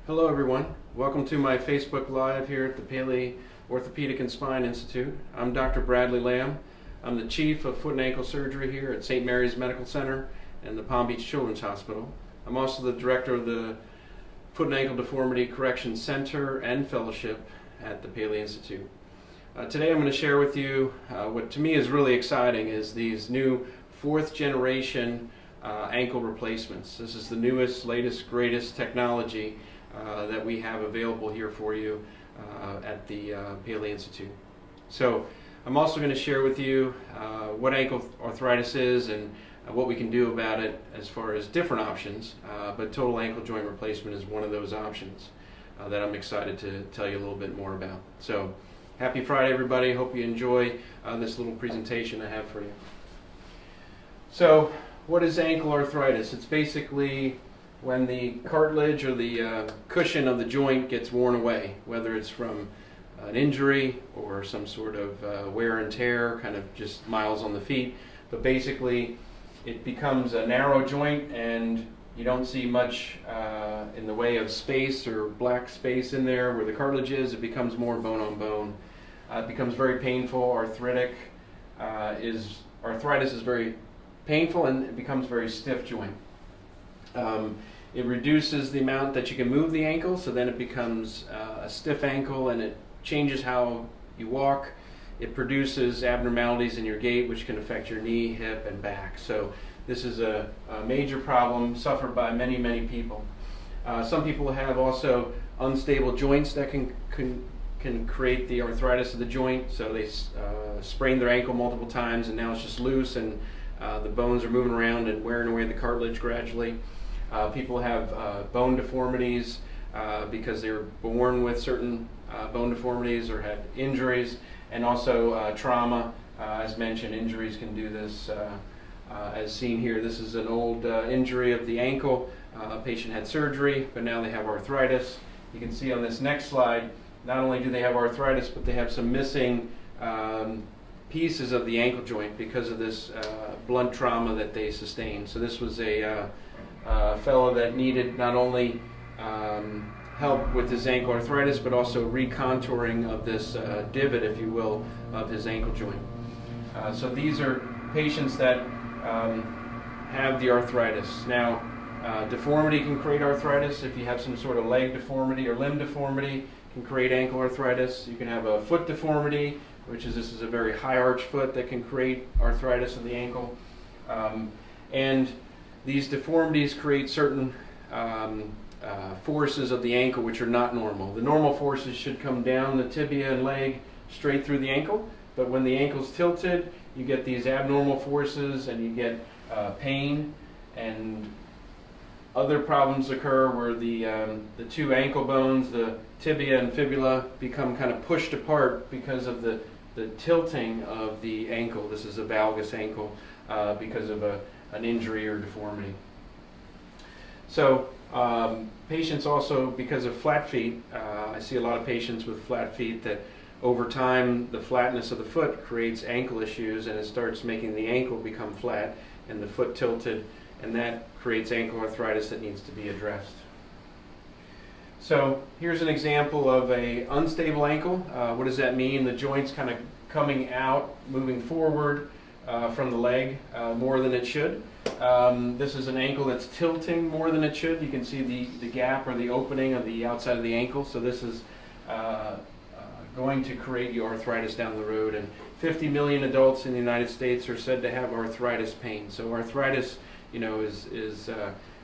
Hello everyone, welcome to my Facebook Live here at the Paley Orthopedic and Spine Institute. I'm Dr. Bradley Lamm. I'm the Chief of Foot and Ankle Surgery here at St. Mary's Medical Center and the Palm Beach Children's Hospital. I'm also the Director of the Foot and Ankle Deformity Correction Center and Fellowship at the Paley Institute. Today I'm going to share with you what to me is really exciting is these new fourth generation ankle replacements. This is the newest, latest, greatest technology that we have available here for you at the Paley Institute. So I'm also going to share with you what ankle arthritis is and what we can do about it as far as different options, but total ankle joint replacement is one of those options that I'm excited to tell you a little bit more about. So happy Friday everybody, hope you enjoy this little presentation I have for you. So what is ankle arthritis? It's basically when the cartilage or the cushion of the joint gets worn away, whether it's from an injury or some sort of wear and tear, kind of just miles on the feet. But basically it becomes a narrow joint and you don't see much in the way of space or black space in there where the cartilage is. It becomes more bone on bone. It becomes very painful. Arthritis is very painful and it becomes very stiff joint. It reduces the amount that you can move the ankle, so then it becomes a stiff ankle and it changes how you walk. It produces abnormalities in your gait which can affect your knee, hip, and back. So this is a major problem suffered by many, many people. Some people have also unstable joints that can create the arthritis of the joint, so they sprain their ankle multiple times and now it's just loose and the bones are moving around and wearing away the cartilage gradually. People have bone deformities because they were born with certain bone deformities or had injuries, and also trauma. As mentioned, injuries can do this. As seen here, this is an old injury of the ankle. A patient had surgery, but now they have arthritis. You can see on this next slide, not only do they have arthritis, but they have some missing pieces of the ankle joint because of this blunt trauma that they sustained. So this was a fellow that needed not only help with his ankle arthritis, but also recontouring of this divot, if you will, of his ankle joint. So these are patients that have the arthritis. Now, deformity can create arthritis. If you have some sort of leg deformity or limb deformity, can create ankle arthritis. You can have a foot deformity, which is this is a very high arch foot that can create arthritis of the ankle. And these deformities create certain forces of the ankle which are not normal. The normal forces should come down the tibia and leg straight through the ankle, but when the ankle's tilted, you get these abnormal forces and you get pain, and other problems occur where the two ankle bones, the tibia and fibula, become kind of pushed apart because of the tilting of the ankle. This is a valgus ankle because of an injury or deformity. So patients also, because of flat feet, I see a lot of patients with flat feet that over time the flatness of the foot creates ankle issues and it starts making the ankle become flat and the foot tilted, and that creates ankle arthritis that needs to be addressed. So here's an example of an unstable ankle. What does that mean? The joint's kind of coming out, moving forward from the leg more than it should. This is an ankle that's tilting more than it should. You can see the gap or the opening of the outside of the ankle. So this is going to create your arthritis down the road. And 50 million adults in the United States are said to have arthritis pain. So arthritis, you know, is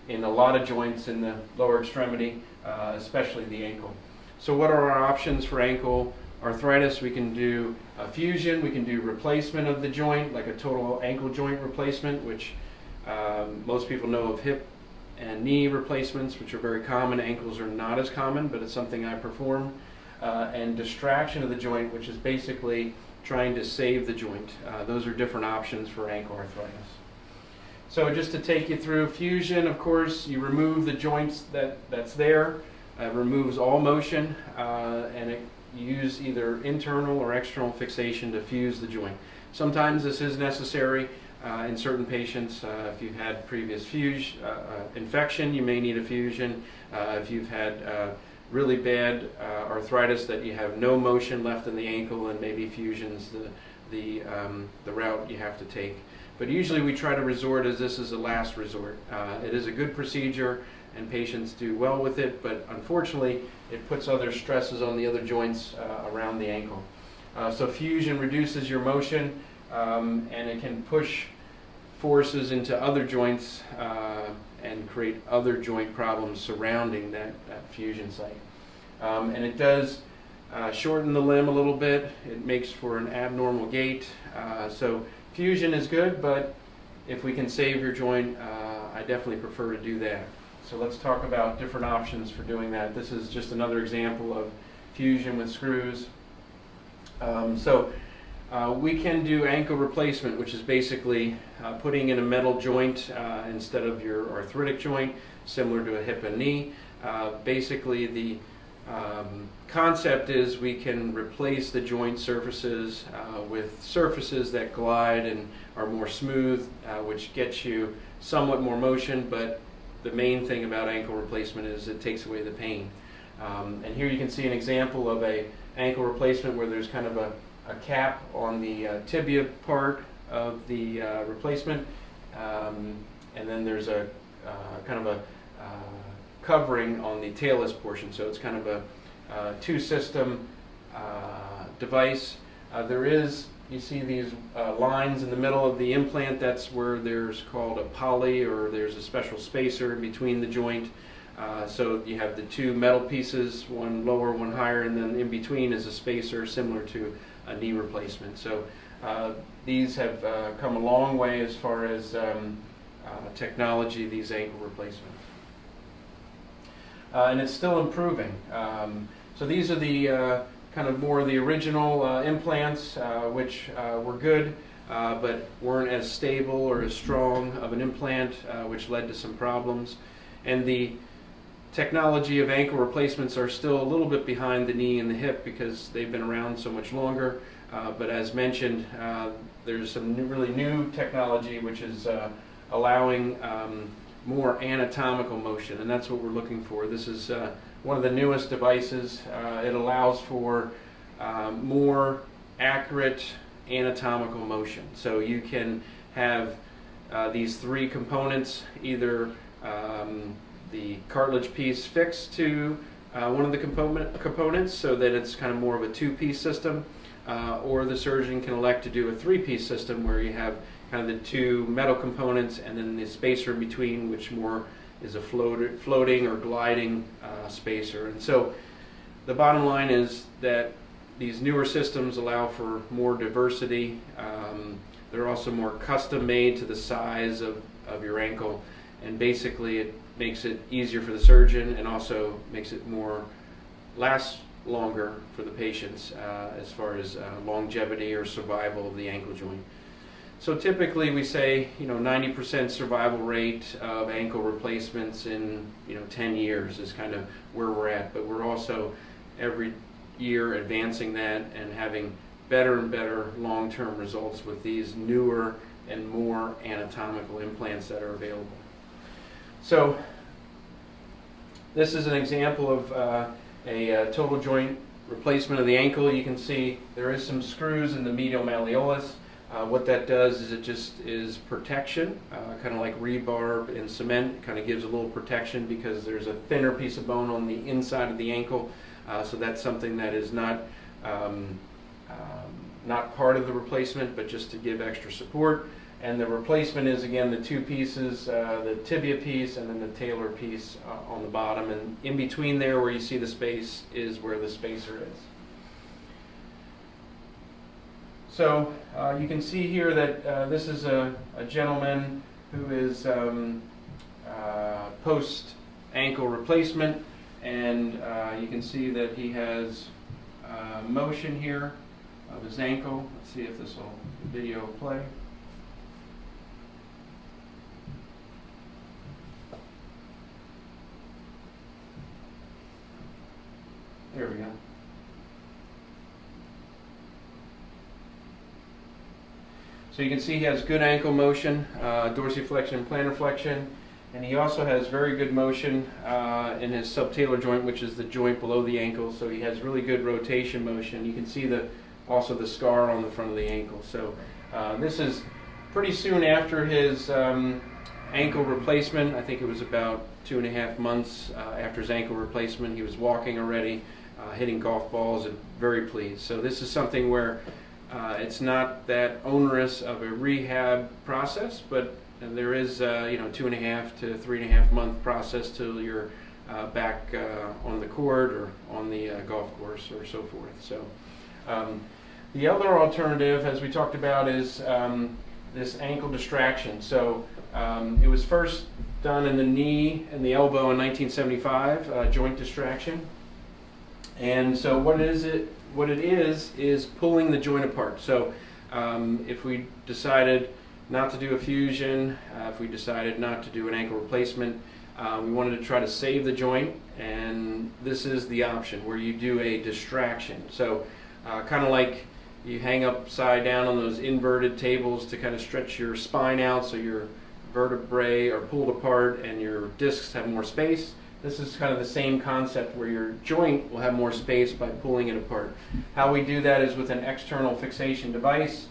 in a lot of joints in the lower extremity, especially the ankle. So what are our options for ankle arthritis? We can do fusion, we can do replacement of the joint, like a total ankle joint replacement, which most people know of hip and knee replacements, which are very common. Ankles are not as common, but it's something I perform. And distraction of the joint, which is basically trying to save the joint. Those are different options for ankle arthritis. So just to take you through fusion, of course, you remove the joints that's there. It removes all motion, and you use either internal or external fixation to fuse the joint. Sometimes this is necessary. in certain patients. If you've had previous infection, you may need a fusion. If you've had really bad arthritis that you have no motion left in the ankle, and maybe fusion's the route you have to take. But usually we try to resort as this is a last resort. It is a good procedure and patients do well with it, but unfortunately it puts other stresses on the other joints around the ankle. So fusion reduces your motion and it can push forces into other joints and create other joint problems surrounding that fusion site. And it does shorten the limb a little bit. It makes for an abnormal gait. So fusion is good, but if we can save your joint, I definitely prefer to do that. So let's talk about different options for doing that. This is just another example of fusion with screws. We can do ankle replacement, which is basically putting in a metal joint instead of your arthritic joint, similar to a hip and knee. Basically, the concept is we can replace the joint surfaces with surfaces that glide and are more smooth, which gets you somewhat more motion, but the main thing about ankle replacement is it takes away the pain. And here you can see an example of a ankle replacement where there's kind of a cap on the tibia part of the replacement, and then there's a kind of a covering on the talus portion. So it's kind of a two-system device. You see these lines in the middle of the implant. That's where there's called a poly, or there's a special spacer in between the joint. So you have the two metal pieces, one lower, one higher, and then in between is a spacer similar to a knee replacement. So these have come a long way as far as technology, these ankle replacements. And it's still improving. So these are the kind of more the original implants, which were good, but weren't as stable or as strong of an implant, which led to some problems. And the technology of ankle replacements are still a little bit behind the knee and the hip because they've been around so much longer. But as mentioned, there's some really new technology which is allowing more anatomical motion, and that's what we're looking for. This is one of the newest devices. It allows for more accurate anatomical motion. So you can have these three components, either the cartilage piece fixed to one of the components so that it's kind of more of a two-piece system, or the surgeon can elect to do a three-piece system where you have kind of the two metal components and then the spacer in between, which more is a floating or gliding spacer. And so the bottom line is that these newer systems allow for more diversity. They're also more custom made to the size of your ankle, and basically it makes it easier for the surgeon and also makes it last longer for the patients as far as longevity or survival of the ankle joint. So typically we say 90% survival rate of ankle replacements in 10 years is kind of where we're at, but we're also every year advancing that and having better and better long-term results with these newer and more anatomical implants that are available. So this is an example of a total joint replacement of the ankle. You can see there is some screws in the medial malleolus. What that does is it just is protection, kind of like rebar in cement. It kind of gives a little protection because there's a thinner piece of bone on the inside of the ankle. So that's something that is not part of the replacement, but just to give extra support. And the replacement is, again, the two pieces, the tibia piece and then the talar piece on the bottom. And in between there where you see the space is where the spacer is. So you can see here that this is a gentleman who is post-ankle replacement, and you can see that he has motion here of his ankle. Let's see if this will video play. There we go. So you can see he has good ankle motion, dorsiflexion and plantar flexion, and he also has very good motion in his subtalar joint, which is the joint below the ankle. So he has really good rotation motion. You can see also the scar on the front of the ankle. So this is pretty soon after his ankle replacement. I think it was about 2.5 months after his ankle replacement. He was walking already, hitting golf balls, and very pleased. So this is something where it's not that onerous of a rehab process, but there is 2.5 to 3.5 month process till you're back on the court or on the golf course or so forth. So the other alternative, as we talked about, is this ankle distraction. So it was first done in the knee and the elbow in 1975, joint distraction. And so what it is pulling the joint apart. So if we decided not to do a fusion, if we decided not to do an ankle replacement, we wanted to try to save the joint, and this is the option where you do a distraction. So kind of like you hang upside down on those inverted tables to kind of stretch your spine out so your vertebrae are pulled apart and your discs have more space. This is kind of the same concept where your joint will have more space by pulling it apart. How we do that is with an external fixation device.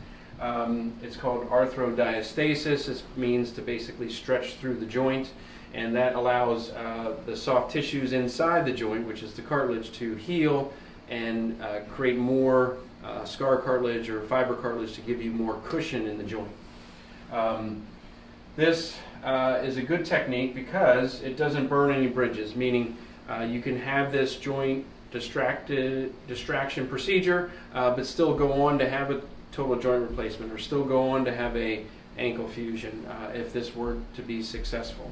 It's called arthrodiastasis. This means to basically stretch through the joint, and that allows the soft tissues inside the joint, which is the cartilage, to heal and create more scar cartilage or fiber cartilage to give you more cushion in the joint. This is a good technique because it doesn't burn any bridges, meaning you can have this joint distraction procedure, but still go on to have a total joint replacement, or still go on to have a ankle fusion if this were to be successful.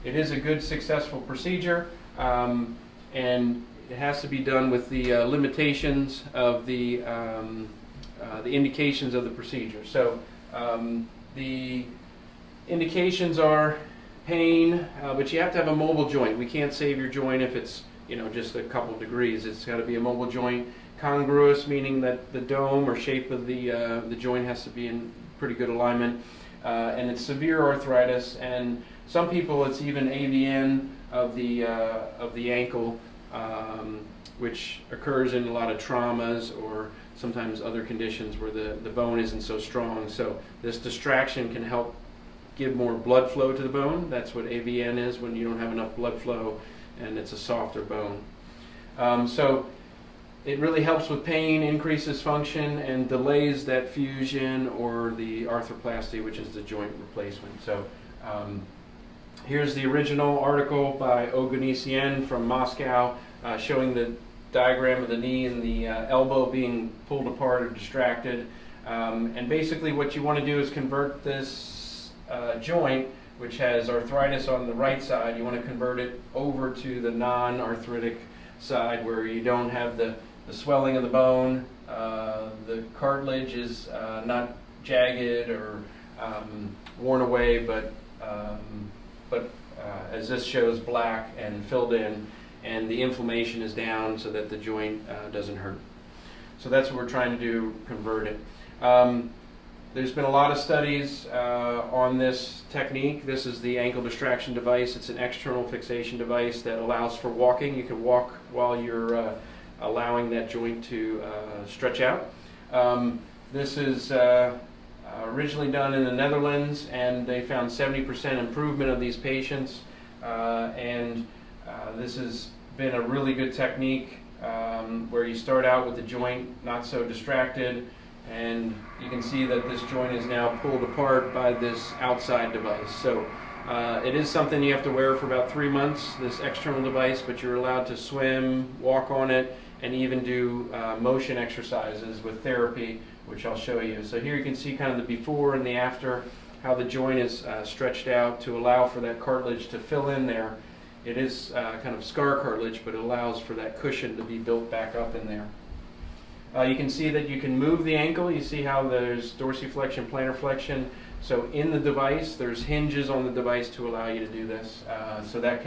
It is a good, successful procedure, and it has to be done with the limitations of the indications of the procedure. So the indications are pain, but you have to have a mobile joint. We can't save your joint if it's just a couple degrees. It's got to be a mobile joint. Congruous, meaning that the dome or shape of the joint has to be in pretty good alignment. And it's severe arthritis, and some people it's even AVN of the ankle, which occurs in a lot of traumas or sometimes other conditions where the bone isn't so strong. So this distraction can help give more blood flow to the bone. That's what AVN is, when you don't have enough blood flow and it's a softer bone. So it really helps with pain, increases function, and delays that fusion or the arthroplasty, which is the joint replacement. So here's the original article by Oganessian from Moscow, showing the diagram of the knee and the elbow being pulled apart or distracted. And basically what you want to do is convert this joint, which has arthritis on the right side, you want to convert it over to the non-arthritic side where you don't have the swelling of the bone, the cartilage is not jagged or worn away, but as this shows, black and filled in, and the inflammation is down so that the joint doesn't hurt. So that's what we're trying to do, convert it. There's been a lot of studies on this technique. This is the ankle distraction device. It's an external fixation device that allows for walking. You can walk while you're allowing that joint to stretch out. This is originally done in the Netherlands, and they found 70% improvement of these patients. This has been a really good technique where you start out with the joint not so distracted, and you can see that this joint is now pulled apart by this outside device. So it is something you have to wear for about 3 months, this external device, but you're allowed to swim, walk on it, and even do motion exercises with therapy, which I'll show you. So here you can see kind of the before and the after, how the joint is stretched out to allow for that cartilage to fill in there. It is kind of scar cartilage, but it allows for that cushion to be built back up in there. You can see that you can move the ankle. You see how there's dorsiflexion, plantar flexion. So in the device, there's hinges on the device to allow you to do this. So that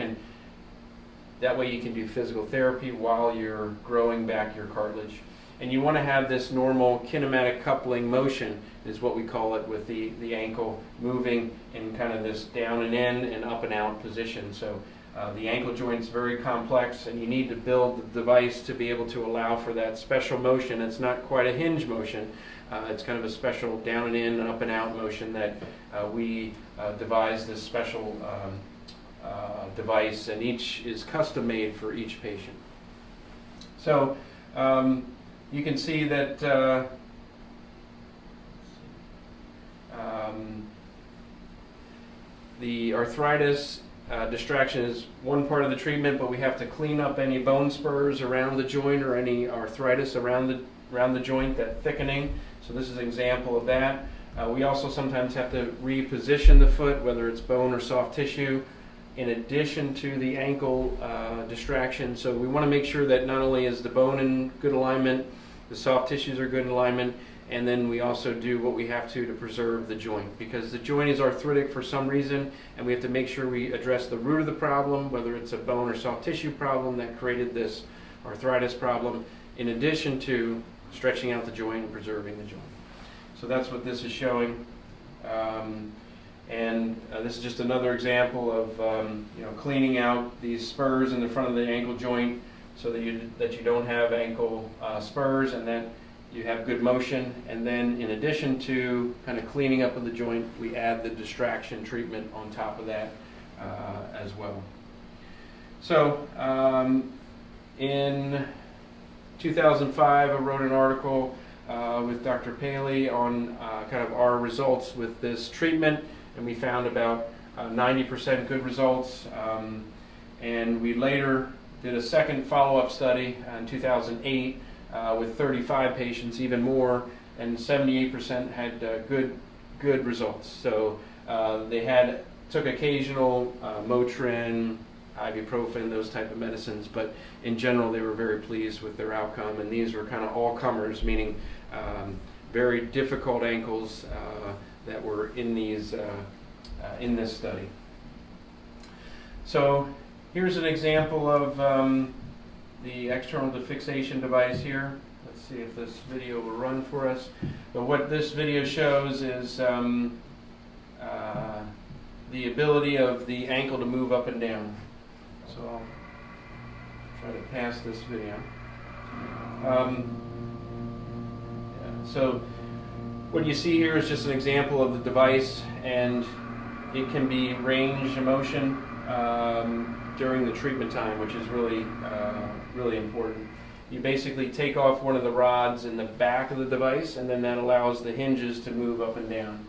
way you can do physical therapy while you're growing back your cartilage. and you want to have this normal kinematic coupling motion, is what we call it, with the ankle moving in kind of this down and in and up and out position. So the ankle joint's very complex, and you need to build the device to be able to allow for that special motion. It's not quite a hinge motion. It's kind of a special down and in and up and out motion that we devised this special device, and each is custom made for each patient. So you can see that the arthritis distraction is one part of the treatment, but we have to clean up any bone spurs around the joint or any arthritis around the joint, that thickening. So this is an example of that. We also sometimes have to reposition the foot, whether it's bone or soft tissue, in addition to the ankle distraction. So we want to make sure that not only is the bone in good alignment, the soft tissues are good in alignment, and then we also do what we have to preserve the joint, because the joint is arthritic for some reason, and we have to make sure we address the root of the problem, whether it's a bone or soft tissue problem that created this arthritis problem, in addition to stretching out the joint and preserving the joint. So that's what this is showing. This is just another example of cleaning out these spurs in the front of the ankle joint, so that you don't have ankle spurs, and that you have good motion. And then in addition to kind of cleaning up of the joint, we add the distraction treatment on top of that as well. So in 2005, I wrote an article with Dr. Paley on kind of our results with this treatment, and we found about 90% good results. And we later did a second follow-up study in 2008 with 35 patients, even more, and 78% had good results. So they took occasional Motrin, ibuprofen, those type of medicines, but in general they were very pleased with their outcome. And these were kind of all comers, meaning very difficult ankles that were in in this study. So here's an example of the external fixation device here. Let's see if this video will run for us. But what this video shows is the ability of the ankle to move up and down. So I'll try to pass this video. So what you see here is just an example of the device, and it can be range of motion during the treatment time, which is really important. You basically take off one of the rods in the back of the device, and then that allows the hinges to move up and down.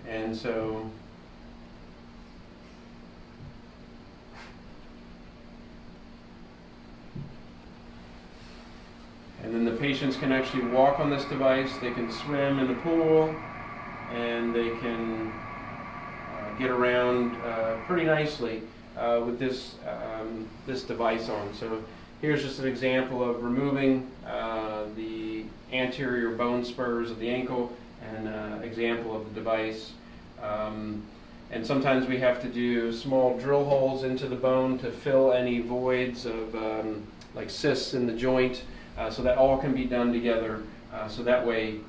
And so and then the patients can actually walk on this device. They can swim in the pool, and they can get around pretty nicely with this device on. So here's just an example of removing the anterior bone spurs of the ankle, and an example of the device. And sometimes we have to do small drill holes into the bone to fill any voids of like cysts in the joint. So that all can be done together, so that way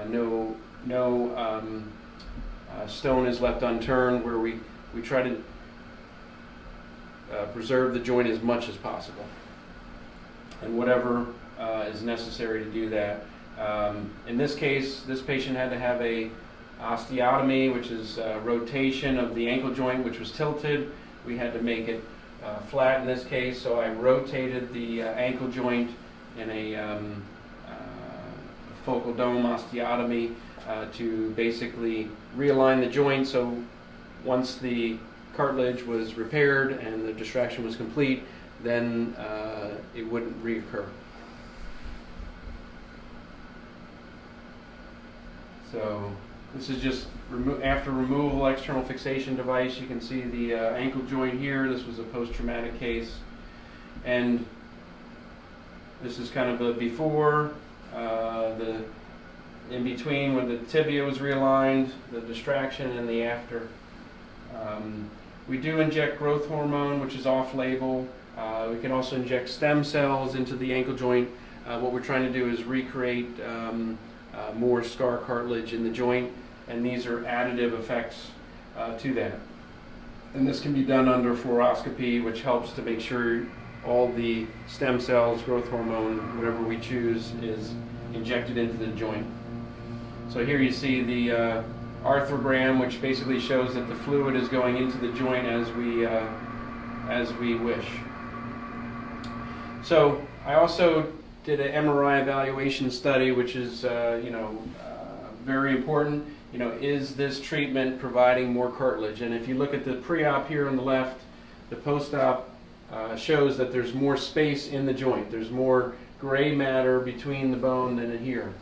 no stone is left unturned, where we try to preserve the joint as much as possible, and whatever is necessary to do that. In this case, this patient had to have a osteotomy, which is rotation of the ankle joint, which was tilted. We had to make it flat in this case, so I rotated the ankle joint in a focal dome osteotomy to basically realign the joint, so once the cartilage was repaired and the distraction was complete, then it wouldn't reoccur. So this is just after removal external fixation device. You can see the ankle joint here. This was a post-traumatic case, and this is kind of the before, the in between when the tibia was realigned, the distraction, and the after. We do inject growth hormone, which is off-label. We can also inject stem cells into the ankle joint what we're trying to do is recreate more scar cartilage in the joint, and these are additive effects to that. And this can be done under fluoroscopy, which helps to make sure all the stem cells, growth hormone, whatever we choose, is injected into the joint. So here you see the arthrogram, which basically shows that the fluid is going into the joint as we wish. So I also did an MRI evaluation study, which is very important. Is this treatment providing more cartilage? And if you look at the pre-op here on the left, the post-op shows that there's more space in the joint. There's more gray matter between the bone than in here.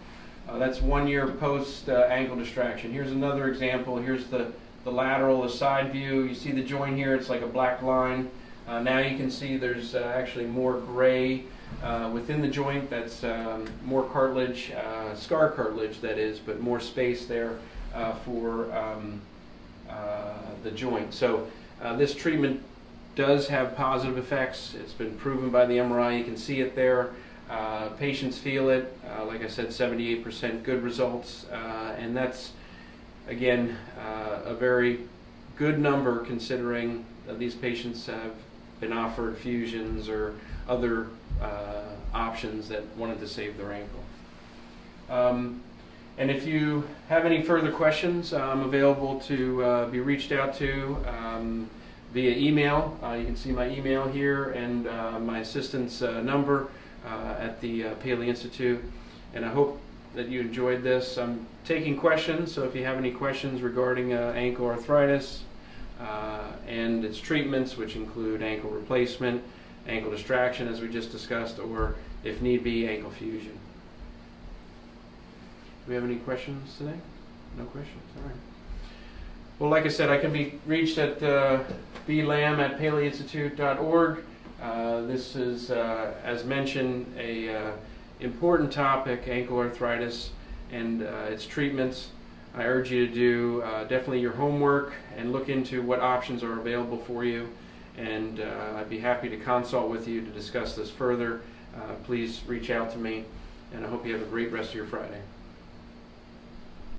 That's 1 year post ankle distraction. Here's another example. Here's the lateral, the side view. You see the joint here, it's like a black line. Now you can see there's actually more gray within the joint. That's more cartilage, scar cartilage that is, but more space there for the joint. So this treatment does have positive effects. It's been proven by the MRI. You can see it there. Patients feel it. Like I said, 78% good results, and that's again a very good number considering that these patients have been offered fusions or other options that wanted to save their ankle. And if you have any further questions, I'm available to be reached out to via email. You can see my email here and my assistant's number at the Paley Institute. And I hope that you enjoyed this. I'm taking questions, so if you have any questions regarding ankle arthritis and its treatments, which include ankle replacement, ankle distraction as we just discussed, or if need be, ankle fusion. Do we have any questions today? No questions? All right. Well, like I said, I can be reached at blam@paleyinstitute.org. This is, as mentioned, a important topic, ankle arthritis and its treatments. I urge you to do definitely your homework and look into what options are available for you. And I'd be happy to consult with you to discuss this further. Please reach out to me, and I hope you have a great rest of your Friday.